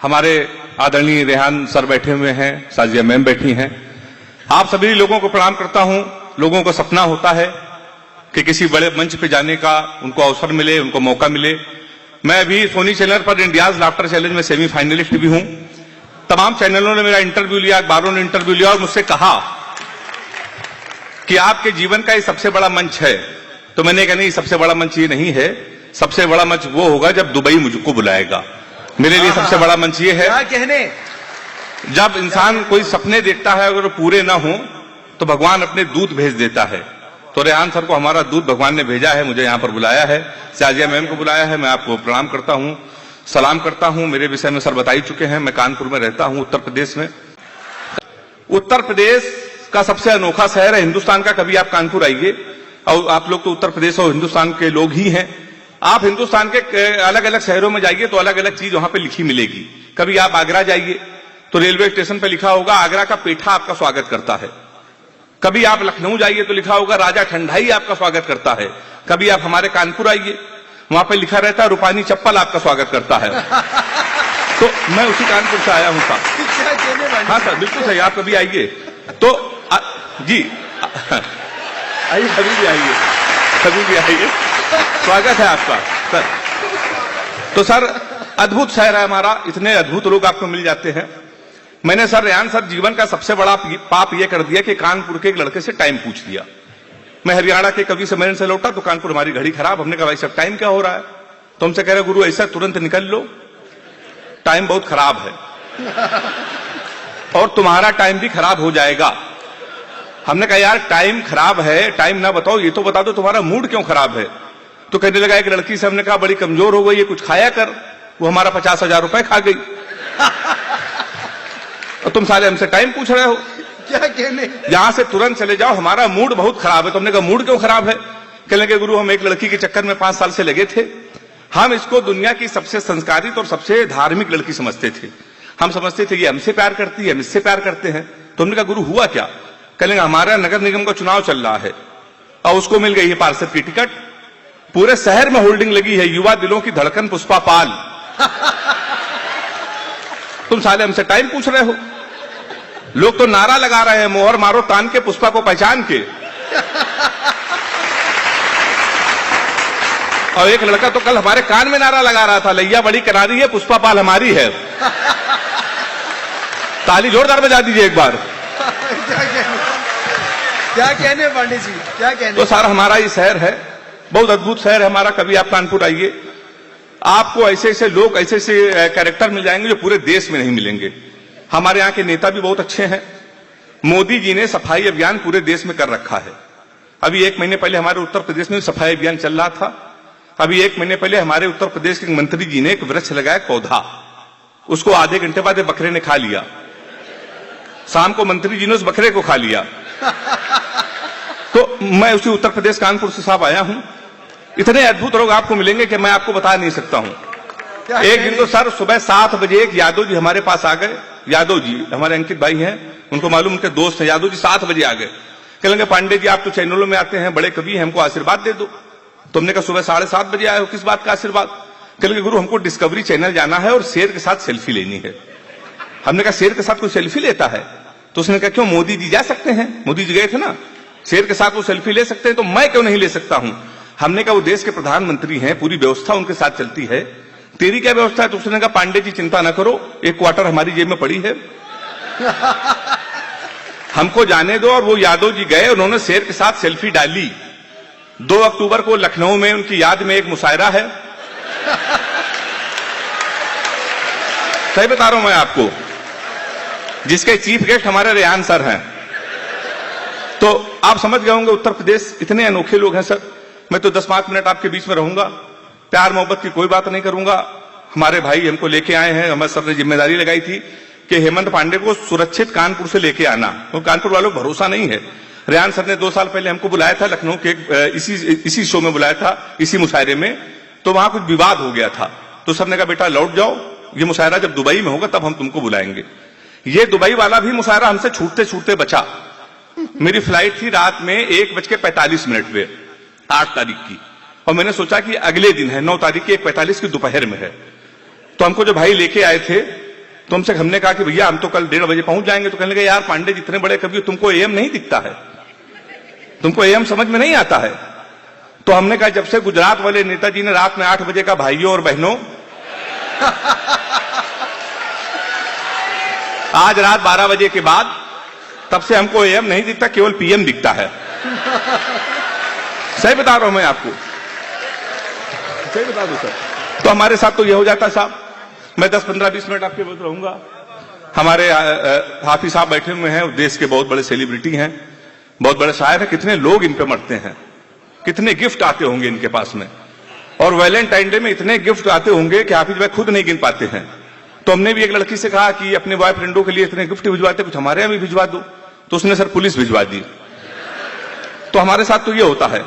हमारे आदरणीय रेहान सर बैठे हुए हैं, साजिया मैम बैठी हैं। आप सभी लोगों को प्रणाम करता हूं। लोगों को सपना होता है कि किसी बड़े मंच पे जाने का उनको अवसर मिले, उनको मौका मिले। मैं अभी सोनी चैनल पर इंडियाज लाफ्टर चैलेंज में सेमीफाइनलिस्ट भी हूं। तमाम चैनलों ने मेरा इंटरव्यू लिया, अखबारों ने इंटरव्यू लिया और मुझसे कहा कि आपके जीवन का ये सबसे बड़ा मंच है। तो मैंने कहा नहीं, सबसे बड़ा मंच ये नहीं है। सबसे बड़ा मंच वो होगा जब दुबई मुझको बुलाएगा। मेरे लिए सबसे बड़ा मंच ये है, क्या कहने, जब इंसान कोई सपने देखता है अगर वो पूरे ना हो तो भगवान अपने दूत भेज देता है। तो रेहान सर को हमारा दूत भगवान ने भेजा है, मुझे यहां पर बुलाया है, साजिया मैम को बुलाया है। मैं आपको प्रणाम करता हूं, सलाम करता हूं। मेरे विषय में सर बता ही चुके हैं। मैं कानपुर में रहता हूं, उत्तर प्रदेश में। उत्तर प्रदेश का सबसे अनोखा शहर है हिंदुस्तान का। कभी आप कानपुर आइए, और आप लोग तो उत्तर प्रदेश और हिंदुस्तान के लोग ही हैं। आप हिंदुस्तान के अलग अलग शहरों में जाइए तो अलग अलग चीज वहां पे लिखी मिलेगी। कभी आप आगरा जाइए तो रेलवे स्टेशन पे लिखा होगा आगरा का पेठा आपका स्वागत करता है। कभी आप लखनऊ जाइए तो लिखा होगा राजा ठंडाई आपका स्वागत करता है। कभी आप हमारे कानपुर आइए, वहां पे लिखा रहता है रूपानी चप्पल आपका स्वागत करता है। तो मैं उसी कानपुर से आया हूं साहब। हाँ सर, बिल्कुल सही। आप कभी आइए तो जी आइए, कभी भी आइए, कभी भी आइए, स्वागत है आपका सर। तो सर, अद्भुत शहर है हमारा, इतने अद्भुत लोग आपको मिल जाते हैं। मैंने सर रेहान सर जीवन का सबसे बड़ा पाप यह कर दिया कि कानपुर के एक लड़के से टाइम पूछ लिया। मैं हरियाणा के कवि सम्मेलन से लौटा तो कानपुर हमारी घड़ी खराब। हमने कहा भाई साहब टाइम क्या हो रहा है? तो हमसे कह रहे गुरु ऐसा तुरंत निकल लो, टाइम बहुत खराब है और तुम्हारा टाइम भी खराब हो जाएगा। हमने कहा यार टाइम खराब है, टाइम ना बताओ, ये तो बता दो तुम्हारा मूड क्यों खराब है? तो कहने लगा एक लड़की से हमने कहा बड़ी कमजोर हो गई है, कुछ खाया कर। वो हमारा 50,000 रुपए खा गई और तुम साले हमसे टाइम पूछ रहे हो। क्या कहने, यहां से तुरंत चले जाओ, हमारा मूड बहुत खराब है। तो हमने कहा मूड क्यों खराब है? कहने लगे गुरु हम एक लड़की के चक्कर में 5 साल से लगे थे। हम इसको दुनिया की सबसे संस्कारित और सबसे धार्मिक लड़की समझते थे। हम समझते थे ये हमसे प्यार करती है, हम इससे प्यार करते हैं। तो हमने कहा गुरु हुआ क्या? कहेंगे हमारा नगर निगम का चुनाव चल रहा है और उसको मिल गई है पार्षद की टिकट। पूरे शहर में होल्डिंग लगी है, युवा दिलों की धड़कन पुष्पा पाल। तुम साले हमसे टाइम पूछ रहे हो। लोग तो नारा लगा रहे हैं मोहर मारो तान के पुष्पा को पहचान के। और एक लड़का तो कल हमारे कान में नारा लगा रहा था, लैया बड़ी करारी है, पुष्पा पाल हमारी है। ताली जोरदार बजा दीजिए एक बार। क्या कहने पांडे जी, क्या कहने। तो सारा हमारा ये शहर है, बहुत अद्भुत शहर है हमारा। कभी आप कानपुर आइए, आपको ऐसे ऐसे लोग, ऐसे ऐसे कैरेक्टर मिल जाएंगे जो पूरे देश में नहीं मिलेंगे। हमारे यहाँ के नेता भी बहुत अच्छे हैं। मोदी जी ने सफाई अभियान पूरे देश में कर रखा है। अभी 1 महीने पहले हमारे उत्तर प्रदेश में सफाई अभियान चल रहा था। अभी 1 महीने पहले हमारे उत्तर प्रदेश के मंत्री जी ने एक वृक्ष लगाया, पौधा, उसको आधे घंटे बाद बकरे ने खा लिया। शाम को मंत्री जी ने उस बकरे को खा लिया। तो मैं उसी उत्तर प्रदेश कानपुर से साहब आया हूं। इतने अद्भुत लोग आपको मिलेंगे कि मैं आपको बता नहीं सकता हूं। एक दिन तो सर सुबह 7 बजे एक यादव जी हमारे पास आ गए। यादव जी हमारे अंकित भाई हैं, उनको मालूम, उनके दोस्त हैं। यादव जी 7 बजे आ गए। कहेंगे पांडे जी आप तो चैनलों में आते हैं, बड़े कवि हैं, हमको आशीर्वाद दे दो। तुमने कहा सुबह 7:30 बजे आए हो, किस बात का आशीर्वाद? कहेंगे गुरु हमको डिस्कवरी चैनल जाना है और शेर के साथ सेल्फी लेनी है। हमने कहा शेर के साथ कोई सेल्फी लेता है? तो उसने कहा क्यों, मोदी जी जा सकते हैं, मोदी जी गए थे ना, शेर के साथ वो सेल्फी ले सकते हैं, तो मैं क्यों नहीं ले सकता हूं? हमने कहा वो देश के प्रधानमंत्री हैं, पूरी व्यवस्था उनके साथ चलती है, तेरी क्या व्यवस्था है? तो उसने कहा पांडे जी चिंता ना करो, 1 क्वार्टर हमारी जेब में पड़ी है। हमको जाने दो। और वो यादव जी गए, उन्होंने शेर के साथ सेल्फी डाली। 2 अक्टूबर को लखनऊ में उनकी याद में एक मुशायरा है। सही बता रहा हूं मैं आपको, जिसके चीफ गेस्ट हमारे रेहान सर हैं। तो आप समझ गए होंगे उत्तर प्रदेश इतने अनोखे लोग हैं सर। मैं तो 10-5 मिनट आपके बीच में रहूंगा, प्यार मोहब्बत की कोई बात नहीं करूंगा। हमारे भाई हमको लेके आए हैं, हमारे सर ने जिम्मेदारी लगाई थी कि हेमंत पांडे को सुरक्षित कानपुर से लेके आना, तो कानपुर वालों को भरोसा नहीं है। रेहान सर ने 2 साल पहले हमको बुलाया था लखनऊ के इसी शो में बुलाया था, इसी मुशायरे में। तो वहां कुछ विवाद हो गया था। तो सर ने कहा बेटा लौट जाओ, ये मुशायरा जब दुबई में होगा तब हम तुमको बुलाएंगे। ये दुबई वाला भी मुशायरा हमसे छूटते छूटते बचा। मेरी फ्लाइट थी रात में 1:45 पे 8 तारीख की, और मैंने सोचा कि अगले दिन है 9 तारीख की 1:45 की दोपहर में है। तो हमको जो भाई लेके आए थे तो हमसे हमने कहा कि भैया हम तो कल 1:30 बजे पहुंच जाएंगे। तो कहने लगे यार पांडे जितने बड़े कवि हो, तुमको एएम नहीं दिखता है, तुमको एएम समझ में नहीं आता है। तो हमने कहा जब से गुजरात वाले नेताजी ने रात में 8 बजे का भाइयों और बहनों, आज रात 12 बजे के बाद, तब से हमको एएम नहीं दिखता, केवल पीएम दिखता है। सही बता रहा हूं मैं आपको, सही बता दूं सर। तो हमारे साथ तो ये हो जाता साहब। मैं 10-15-20 मिनट आपके बाद रहूंगा। हमारे हाफिज साहब बैठे हुए हैं, देश के बहुत बड़े सेलिब्रिटी हैं, बहुत बड़े शायर हैं। कितने लोग इन पे मरते हैं, कितने गिफ्ट आते होंगे इनके पास में, और वैलेंटाइन डे में इतने गिफ्ट आते होंगे कि हाफिज भाई खुद नहीं गिन पाते हैं। तो हमने भी एक लड़की से कहा कि अपने बॉयफ्रेंडों के लिए इतने गिफ्ट भिजवाते, कुछ हमारे यहां भी भिजवा दो। तो उसने सर पुलिस भिजवा दी। तो हमारे साथ तो ये होता है,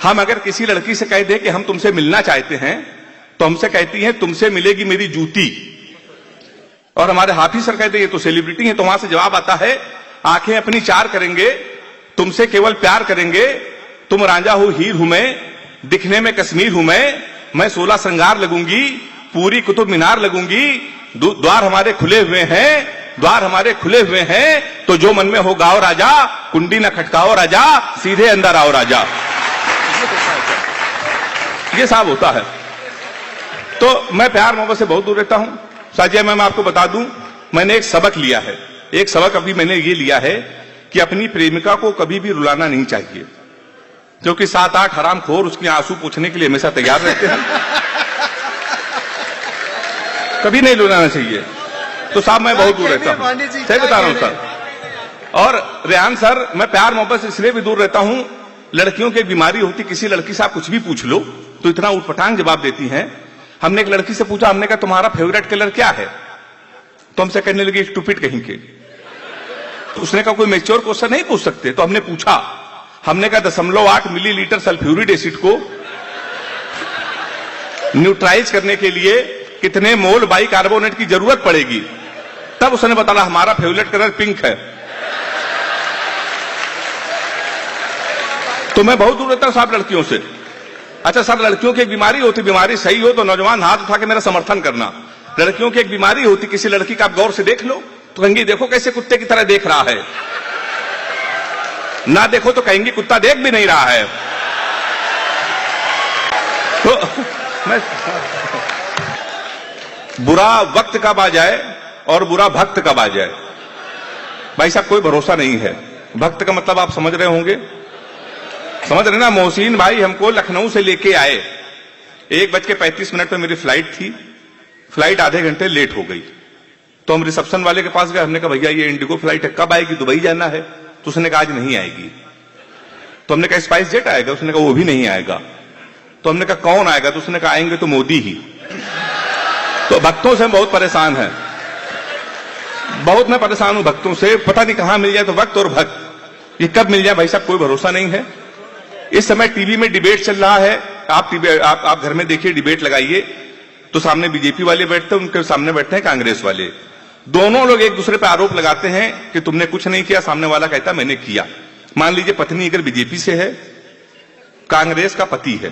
हम अगर किसी लड़की से कह दे कि हम तुमसे मिलना चाहते हैं, तो हमसे कहती है तुमसे मिलेगी मेरी जूती। और हमारे हाफिज सर कहते ये तो सेलिब्रिटी है, तो वहां से जवाब आता है आंखें अपनी 4 करेंगे, तुमसे केवल प्यार करेंगे, तुम रांझा हो हीर हूं मैं, दिखने में कश्मीर हूं मैं 16 श्रृंगार लगूंगी, पूरी कुतुब मीनार लगूंगी, द्वार हमारे खुले हुए हैं, द्वार हमारे खुले हुए हैं, तो जो मन में हो गाओ राजा, कुंडी न खटकाओ राजा, सीधे अंदर आओ राजा। ये साहब होता है। तो मैं प्यार मोहब्बत से बहुत दूर रहता हूं। साजिया मैं आपको बता दूं, मैंने एक सबक लिया है, एक सबक अभी मैंने ये लिया है कि अपनी प्रेमिका को कभी भी रुलाना नहीं चाहिए, क्योंकि 7-8 हरामखोर उसके आंसू पूछने के लिए हमेशा तैयार रहते हैं। कभी नहीं रुलाना चाहिए। तो साहब मैं बहुत दूर रहता हूं, सही बता रहा हूं सर। और रेहान सर, मैं प्यार मोहब्बत से इसलिए भी दूर रहता हूं, लड़कियों की एक बीमारी होती, किसी लड़की से आप कुछ भी पूछ लो तो इतना उटपटांग जवाब देती हैं। हमने एक लड़की से पूछा, हमने कहा तुम्हारा फेवरेट कलर क्या है? तो हमसे कहने लगी स्टूपिड कहीं के। तो उसने कहा कोई मैच्योर क्वेश्चन नहीं पूछ सकते? तो हमने पूछा, हमने कहा 0.8 मिलीलीटर सल्फ्यूरिक एसिड को न्यूट्राइज करने के लिए कितने मोल बाइकार्बोनेट की जरूरत पड़ेगी? तब उसने बताया हमारा फेवरेट कलर पिंक है। तो मैं बहुत दूर रहता हूं साहब लड़कियों से। अच्छा सर, लड़कियों की एक बीमारी होती, बीमारी सही हो तो नौजवान हाथ उठा के मेरा समर्थन करना। लड़कियों की एक बीमारी होती, किसी लड़की का आप गौर से देख लो तो कहेंगी देखो कैसे कुत्ते की तरह देख रहा है, ना देखो तो कहेंगी कुत्ता देख भी नहीं रहा है। तो मैं बुरा वक्त कब आ जाए और बुरा भक्त कब आ जाए, भाई साहब कोई भरोसा नहीं है। भक्त का मतलब आप समझ रहे होंगे, समझ रहे ना। मोहसिन भाई हमको लखनऊ से लेके आए, 1:35 पे मेरी फ्लाइट थी, फ्लाइट आधे घंटे लेट हो गई। तो हम रिसेप्शन वाले के पास गए, हमने कहा भैया ये इंडिगो फ्लाइट है, कब आएगी? दुबई जाना है। तो उसने कहा आज नहीं आएगी। तो हमने कहा स्पाइस जेट आएगा? उसने कहा वो भी नहीं आएगा। तो हमने कहा कौन आएगा? तो उसने कहा आएंगे तो मोदी ही। तो भक्तों से हम बहुत परेशान हैं, बहुत मैं परेशान हूं भक्तों से। पता नहीं कहां मिल जाए तो वक्त और भक्त, ये कब मिल जाए भाई साहब कोई भरोसा नहीं है। इस समय टीवी में डिबेट चल रहा है, आप घर में देखिए, डिबेट लगाइए तो सामने बीजेपी वाले बैठते हैं, उनके सामने बैठते हैं कांग्रेस वाले। दोनों लोग एक दूसरे पर आरोप लगाते हैं कि तुमने कुछ नहीं किया, सामने वाला कहता मैंने किया। मान लीजिए पत्नी अगर बीजेपी से है, कांग्रेस का पति है,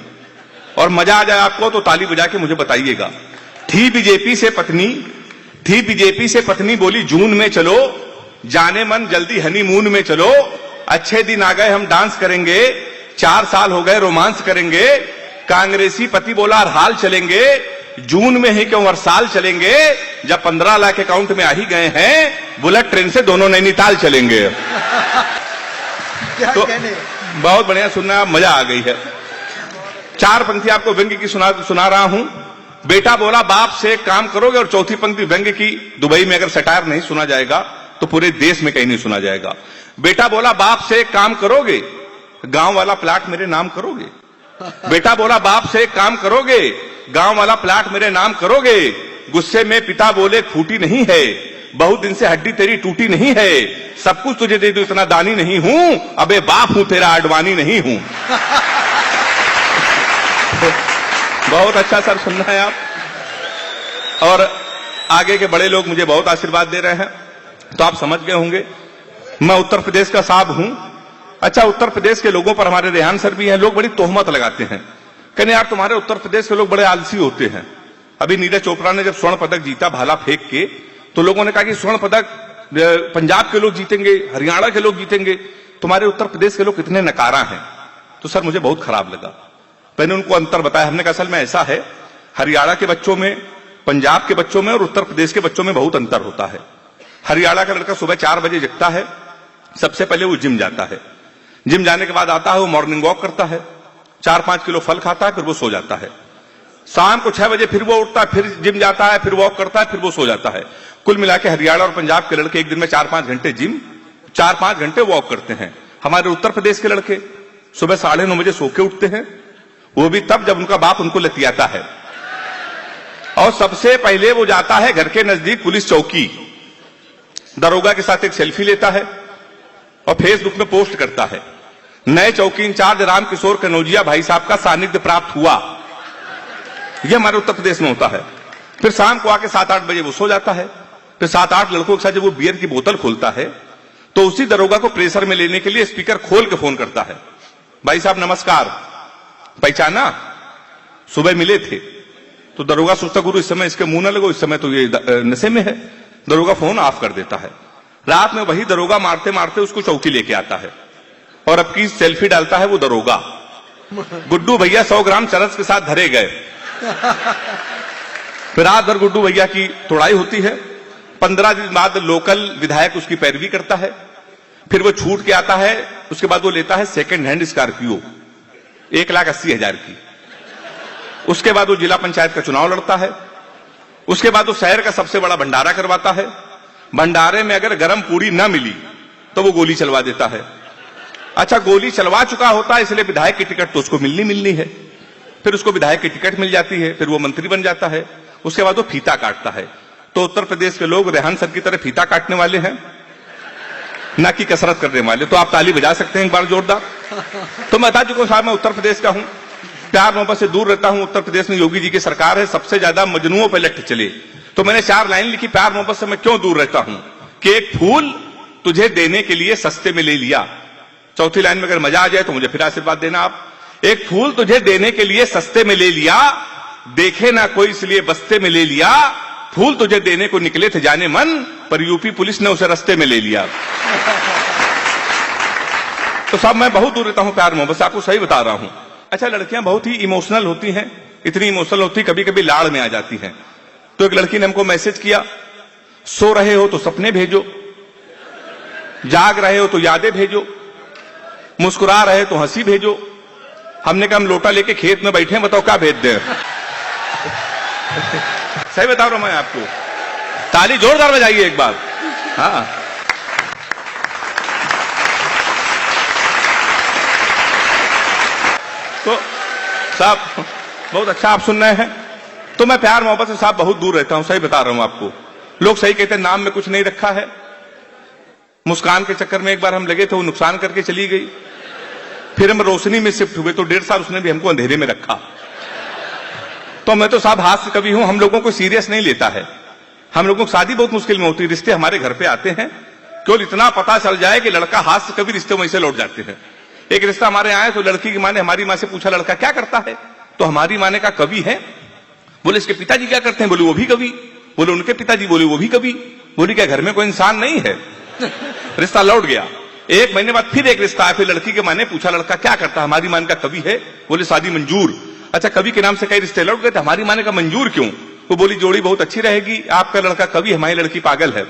और मजा आ जाए आपको तो ताली बजा के मुझे बताइएगा। थी बीजेपी से पत्नी बोली जून में चलो, जाने मन जल्दी हनीमून में चलो, अच्छे दिन आ गए हम डांस करेंगे, 4 साल हो गए रोमांस करेंगे। कांग्रेसी पति बोला हर हाल चलेंगे, जून में ही क्यों हर साल चलेंगे, जब 15 लाख अकाउंट में आ ही गए हैं, बुलेट ट्रेन से दोनों नैनीताल चलेंगे। क्या तो कहने? बहुत बढ़िया सुनना, मजा आ गई है। 4 पंक्ति आपको व्यंग्य की सुना रहा हूं। बेटा बोला बाप से काम करोगे, और चौथी पंक्ति व्यंग्य की, दुबई में अगर सटायर नहीं सुना जाएगा तो पूरे देश में कहीं नहीं सुना जाएगा। बेटा बोला बाप से काम करोगे, गांव वाला प्लाट मेरे नाम करोगे। बेटा बोला बाप से काम करोगे, गांव वाला प्लाट मेरे नाम करोगे। गुस्से में पिता बोले फूटी नहीं है, बहुत दिन से हड्डी तेरी टूटी नहीं है, सब कुछ तुझे दे दूं इतना दानी नहीं हूं, अबे बाप हूं तेरा अडवाणी नहीं हूं। बहुत अच्छा सर सुनना है आप। और आगे के बड़े लोग मुझे बहुत आशीर्वाद दे रहे हैं, तो आप समझ गए होंगे मैं उत्तर प्रदेश का साहब हूं। अच्छा, उत्तर प्रदेश के लोगों पर हमारे रेहान सर भी हैं, लोग बड़ी तोहमत लगाते हैं, कहने यार तुम्हारे उत्तर प्रदेश के लोग बड़े आलसी होते हैं। अभी नीरज चोपड़ा ने जब स्वर्ण पदक जीता भाला फेंक के, तो तो लोगों ने कहा कि स्वर्ण पदक पंजाब के लोग जीतेंगे, हरियाणा के लोग जीतेंगे, तुम्हारे उत्तर प्रदेश के लोग कितने नकारा हैं। तो सर मुझे बहुत खराब लगा। मैंने उनको अंतर बताया। हमने कहा असल में ऐसा है, हरियाणा के बच्चों में, पंजाब के बच्चों में और उत्तर प्रदेश के बच्चों में बहुत अंतर होता है। हरियाणा का लड़का सुबह 4 बजे जगता है, सबसे पहले वो जिम जाता है, जिम जाने के बाद आता है, वो मॉर्निंग वॉक करता है, 4-5 किलो फल खाता है, फिर वो सो जाता है। शाम को 6 बजे फिर वो उठता है, फिर जिम जाता है, फिर वॉक करता है, फिर वो सो जाता है। कुल मिला के हरियाणा और पंजाब के लड़के एक दिन में 4-5 घंटे जिम, 4-5 घंटे वॉक करते हैं। हमारे उत्तर प्रदेश के लड़के सुबह 9:30 बजे सो के उठते हैं, वो भी तब जब उनका बाप उनको लतियाता है। और सबसे पहले वो जाता है घर के नजदीक पुलिस चौकी, दरोगा के साथ एक सेल्फी लेता है और फेसबुक में पोस्ट करता है, नए चौकी इंचार्ज रामकिशोर कनौजिया भाई साहब का सानिध्य प्राप्त हुआ। यह हमारे उत्तर प्रदेश में होता है। फिर शाम को आके 7-8 बजे वो सो जाता है। फिर 7-8 लड़कों के साथ जब वो बियर की बोतल खोलता है तो उसी दरोगा को प्रेशर में लेने के लिए स्पीकर खोल के फोन करता है, भाई साहब नमस्कार, पहचाना, सुबह मिले थे। तो दरोगा सोचता गुरु इस समय इसके मुंह न लगो, इस समय तो ये नशे में है। दरोगा फोन ऑफ कर देता है। रात में वही दरोगा मारते मारते उसको चौकी लेके आता है और अब की सेल्फी डालता है वो दरोगा, गुड्डू भैया 100 ग्राम चरस के साथ धरे गए। फिर रात भर गुड्डू भैया की तोड़ाई होती है। 15 दिन बाद लोकल विधायक उसकी पैरवी करता है। फिर वो छूट के आता है। उसके बाद वो लेता है सेकंड हैंड स्कॉर्पियो 1,80,000 की। उसके बाद वो जिला पंचायत का चुनाव लड़ता है। उसके बाद वो शहर का सबसे बड़ा भंडारा करवाता है। भंडारे में अगर गर्म पूरी न मिली तो वो गोली चलवा देता है। अच्छा, गोली चलवा चुका होता है इसलिए विधायक की टिकट तो उसको मिलनी है। फिर उसको विधायक की टिकट मिल जाती है, फिर वो मंत्री बन जाता है। उसके बाद वो फीता काटता है। तो उत्तर प्रदेश के लोग रेहान सर की तरह फीता काटने वाले हैं, ना कि कसरत करने वाले। तो आप ताली बजा सकते हैं एक बार जोरदार। तो मैं बता चुका हूं साहब, मैं उत्तर प्रदेश का हूं, प्यार मोहब्बत से दूर रहता हूं। उत्तर प्रदेश में योगी जी की सरकार है, सबसे ज्यादा मजनुओं पर लठ चले। तो मैंने 4 लाइन लिखी, प्यार मोहब्बत से मैं क्यों दूर रहता हूं, कि एक फूल तुझे देने के लिए सस्ते में ले लिया। चौथी लाइन में अगर मजा आ जाए तो मुझे फिर आशीर्वाद देना आप। एक फूल तुझे देने के लिए सस्ते में ले लिया, देखे ना कोई इसलिए बस्ते में ले लिया। फूल तुझे देने को निकले थे जाने मन, पर यूपी पुलिस ने उसे रास्ते में ले लिया। तो साहब मैं बहुत दूर रहता हूं प्यार मोहब्बत से, आपको सही बता रहा हूं। अच्छा, लड़कियां बहुत ही इमोशनल होती हैं, इतनी इमोशनल होती, कभी कभी लाड़ में आ जाती हैं। तो एक लड़की ने हमको मैसेज किया, सो रहे हो तो सपने भेजो, जाग रहे हो तो यादें भेजो, मुस्कुरा रहे तो हंसी भेजो। हमने कहा हम लोटा लेके खेत में बैठे हैं, बताओ क्या भेज दें। सही बता रहा हूं मैं आपको, ताली जोरदार बजाइए एक बार। हाँ, तो साहब बहुत अच्छा आप सुन रहे हैं। तो मैं प्यार मोहब्बत से साहब बहुत दूर रहता हूं, सही बता रहा हूं आपको। लोग सही कहते हैं नाम में कुछ नहीं रखा है। मुस्कान के चक्कर में एक बार हम लगे थे, वो नुकसान करके चली गई। फिर हम रोशनी में शिफ्ट हुए तो 1.5 साल उसने भी हमको अंधेरे में रखा। तो मैं तो साहब हास्य कवि हूं, हम लोगों को सीरियस नहीं लेता है। हम लोगों को शादी बहुत मुश्किल में होती है, रिश्ते हमारे घर पे आते हैं केवल इतना पता चल जाए कि लड़का हास्य कवि, रिश्ते वहीं से लौट जाते हैं। एक रिश्ता हमारे आए तो लड़की की माँ ने हमारी माँ से पूछा लड़का क्या करता है, तो हमारी माँ ने कहा कवि है। बोले इसके पिताजी क्या करते हैं, बोले वो भी कवि। बोले उनके पिताजी, बोले वो भी कवि। बोले क्या घर में कोई इंसान नहीं है। रिश्ता लौट गया। 1 महीने बाद फिर एक रिश्ता आया, फिर लड़की के माँ ने पूछा लड़का क्या करता है, हमारी माँ का कवि है। बोले शादी मंजूर। अच्छा, कवि के नाम से कई रिश्ते लौट गए थे, हमारी माँ ने कहा मंजूर क्यों। वो बोली जोड़ी बहुत अच्छी रहेगी, आपका लड़का कवि, हमारी लड़की पागल है।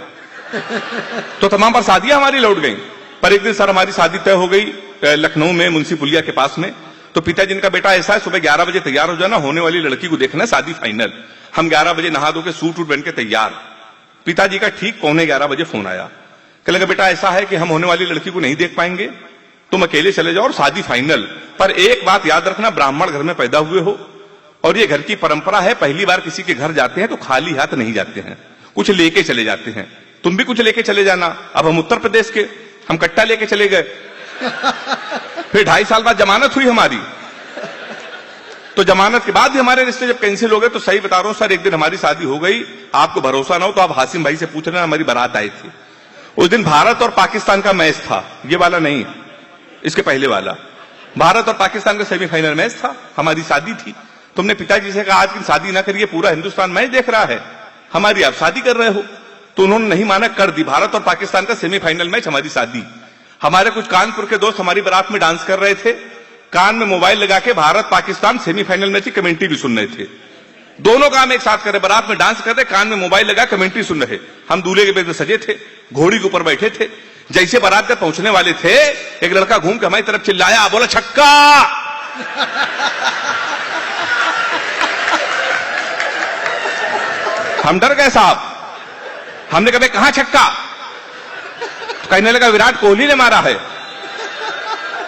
तो तमाम पर शादियां हमारी लौट गई। पर एक दिन सर हमारी शादी तय हो गई लखनऊ में, मुंशी पुलिया के पास में। तो पिताजी ने कहा बेटा ऐसा है, सुबह 11 बजे तैयार हो जाना, होने वाली लड़की को देखना, शादी फाइनल। हम 11 बजे नहा धो के सूट वूट बन के तैयार। पिताजी का ठीक 11:15 बजे फोन आया, कहने लगा बेटा ऐसा है कि हम होने वाली लड़की को नहीं देख पाएंगे, तुम अकेले चले जाओ और शादी फाइनल। पर एक बात याद रखना, ब्राह्मण घर में पैदा हुए हो और ये घर की परंपरा है, पहली बार किसी के घर जाते हैं तो खाली हाथ नहीं जाते हैं, कुछ लेके चले जाते हैं। तुम भी कुछ लेके चले जाना। अब हम उत्तर प्रदेश के, हम कट्टा लेके चले गए। फिर 2.5 साल बाद जमानत हुई हमारी। तो जमानत के बाद भी हमारे रिश्ते जब कैंसिल हो गए, तो सही बता रहा हूं सर, एक दिन हमारी शादी हो गई, आपको भरोसा ना हो तो आप हासिम भाई से पूछ लेना, हमारी बारात आई थी। उस दिन भारत और पाकिस्तान का मैच था, ये वाला नहीं, इसके पहले वाला। भारत और पाकिस्तान का सेमीफाइनल मैच था, हमारी शादी थी। तुमने पिताजी से कहा आज की शादी ना करिए, पूरा हिंदुस्तान मैच देख रहा है, हमारी आप शादी कर रहे हो। तो उन्होंने नहीं माना, कर दी। भारत और पाकिस्तान का सेमीफाइनल मैच, हमारी शादी। हमारे कुछ कानपुर के दोस्त हमारी बारात में डांस कर रहे थे, कान में मोबाइल लगा के भारत पाकिस्तान सेमीफाइनल मैच की कमेंट्री भी सुन रहे थे। दोनों काम एक साथ करे, बारात में डांस कर रहे, कान में मोबाइल लगा कमेंट्री सुन रहे। हम दूल्हे के बेद में सजे थे, घोड़ी के ऊपर बैठे थे। जैसे बारात तक पहुंचने वाले थे, एक लड़का घूम के हमारी तरफ चिल्लाया, बोला छक्का। हम डर गए साहब। हमने कहा कहां छक्का? तो कहने लगा विराट कोहली ने मारा है।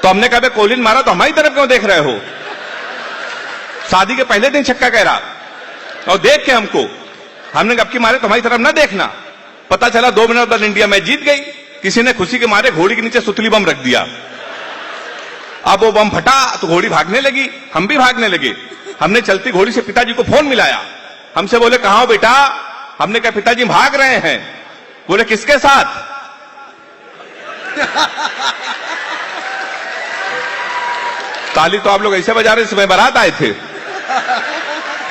तो हमने कहा कोहली ने मारा तो हमारी तरफ क्यों देख रहे हो? शादी के पहले दिन छक्का कह रहा, और देख के हमको, हमने कहा अब की मारे तो हमारी तरफ ना देखना। पता चला 2 मिनट बाद इंडिया मैच जीत गई। किसी ने खुशी के मारे घोड़ी के नीचे सुतली बम रख दिया। अब वो बम फटा तो घोड़ी भागने लगी, हम भी भागने लगे। हमने चलती घोड़ी से पिताजी को फोन मिलाया। हमसे बोले कहां हो बेटा? हमने कहा पिताजी भाग रहे हैं। बोले किसके साथ? ताली तो आप लोग ऐसे बजा रहे समय बारात आए थे।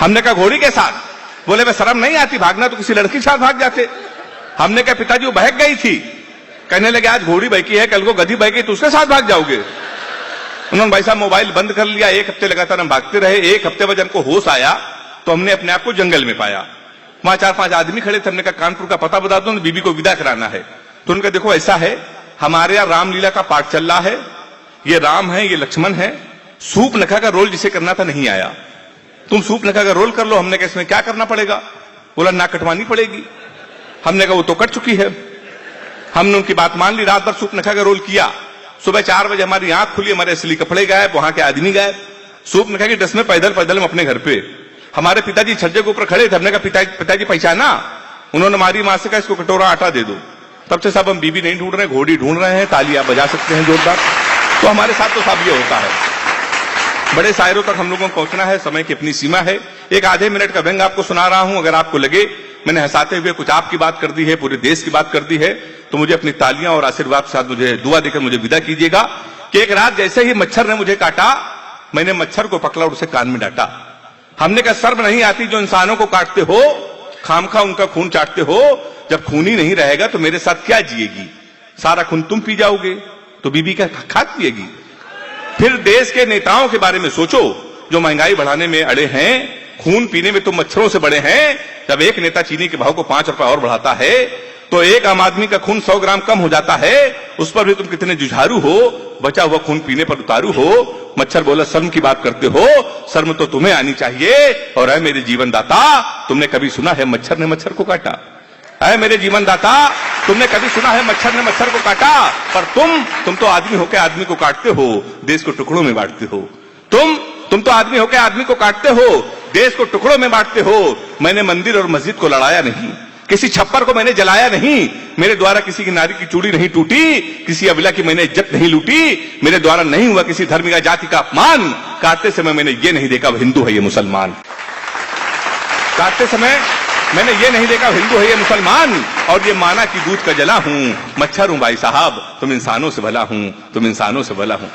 हमने कहा घोड़ी के साथ। बोले मैं शर्म नहीं आती भागना, तो किसी लड़की के साथ भाग जाते। हमने कहा पिताजी वो बहक गई थी। कहने लगे आज घोड़ी बहकी है, कल को गधी बह गई तो उसके साथ भाग जाओगे। उन्होंने भाई साहब मोबाइल बंद कर लिया। 1 हफ्ते लगातार हम भागते रहे। 1 हफ्ते बाद हमको होश आया तो हमने अपने आप को जंगल में पाया। वहां 4-5 आदमी खड़े थे। हमने कहा कानपुर का पता बता दो, बीबी को विदा कराना है। तो उनका देखो ऐसा है, हमारे यहां रामलीला का पाठ चल रहा है, ये राम है, ये लक्ष्मण है। सूप नखा का रोल जिसे करना था नहीं आया, तुम सूप नखा का रोल कर लो। हमने कहा इसमें क्या करना पड़ेगा? बोला नाक कटवानी पड़ेगी। हमने कहा वो तो कट चुकी है। हमने उनकी बात मान ली, रात भर सूप नखा का रोल किया। सुबह 4 बजे हमारी आंख खुली, हमारे असली कपड़े गायब, वहां के आदमी गायब। सूप नखा की ड्रेस में पैदल पैदल हम अपने घर पे। हमारे पिताजी छज्जे के ऊपर खड़े थे। हमने कहा पिताजी पहचाना? उन्होंने हमारी मां से कहा इसको कटोरा आटा दे दो। तब से साहब हम बीबी नहीं ढूंढ रहे, घोड़ी ढूंढ रहे हैं। ताली आप बजा सकते हैं जोरदार। तो हमारे साथ तो साहब ये होता है। बड़े शायरों तक हम लोगों को पहुंचना है, समय की अपनी सीमा है। एक आधे मिनट का व्यंग आपको सुना रहा हूं। अगर आपको लगे मैंने हंसाते हुए कुछ आपकी बात कर दी है, पूरे देश की बात कर दी है, तो मुझे अपनी तालियां और आशीर्वाद के साथ मुझे दुआ देकर मुझे विदा कीजिएगा। कि एक रात जैसे ही मच्छर ने मुझे काटा, मैंने मच्छर को पकड़ा और उसे कान में डांटा। हमने कहा शर्म नहीं आती जो इंसानों को काटते हो, खामखा उनका खून चाटते हो। जब खून ही नहीं रहेगा तो मेरे साथ क्या जिएगी? सारा खून तुम पी जाओगे तो बीबी क्या खाक पिएगी? फिर देश के नेताओं के बारे में सोचो जो महंगाई बढ़ाने में अड़े हैं, खून पीने में तो मच्छरों से बड़े हैं। जब एक नेता चीनी के भाव को 5 रुपए और बढ़ाता है तो एक आम आदमी का खून 100 ग्राम कम हो जाता है। उस पर भी तुम कितने जुझारू हो, बचा हुआ खून पीने पर उतारू हो। मच्छर बोला शर्म की बात करते हो, शर्म तो तुम्हें आनी चाहिए। और है मेरे जीवन दाता, तुमने कभी सुना है मच्छर ने मच्छर को काटा? है मेरे जीवन दाता, तुमने कभी सुना है मच्छर ने मच्छर को काटा? पर तुम तो आदमी होकर आदमी को काटते हो, देश को टुकड़ों में बांटते हो। तुम तो आदमी होकर आदमी को काटते हो, देश को टुकड़ों में बांटते हो। मैंने मंदिर और मस्जिद को लड़ाया नहीं, किसी छप्पर को मैंने जलाया नहीं, मेरे द्वारा किसी की नारी की चूड़ी नहीं टूटी, किसी अबला की मैंने इज्जत नहीं लूटी, मेरे द्वारा नहीं हुआ किसी धर्म या जाति का अपमान। काटते समय मैंने ये नहीं देखा हिंदू है ये मुसलमान। काटते समय मैंने ये नहीं देखा हिंदू है ये मुसलमान, और ये माना कि दूध का जला हूं। मच्छर हूं भाई साहब, तुम इंसानों से भला हूं, तुम इंसानों से भला हूं।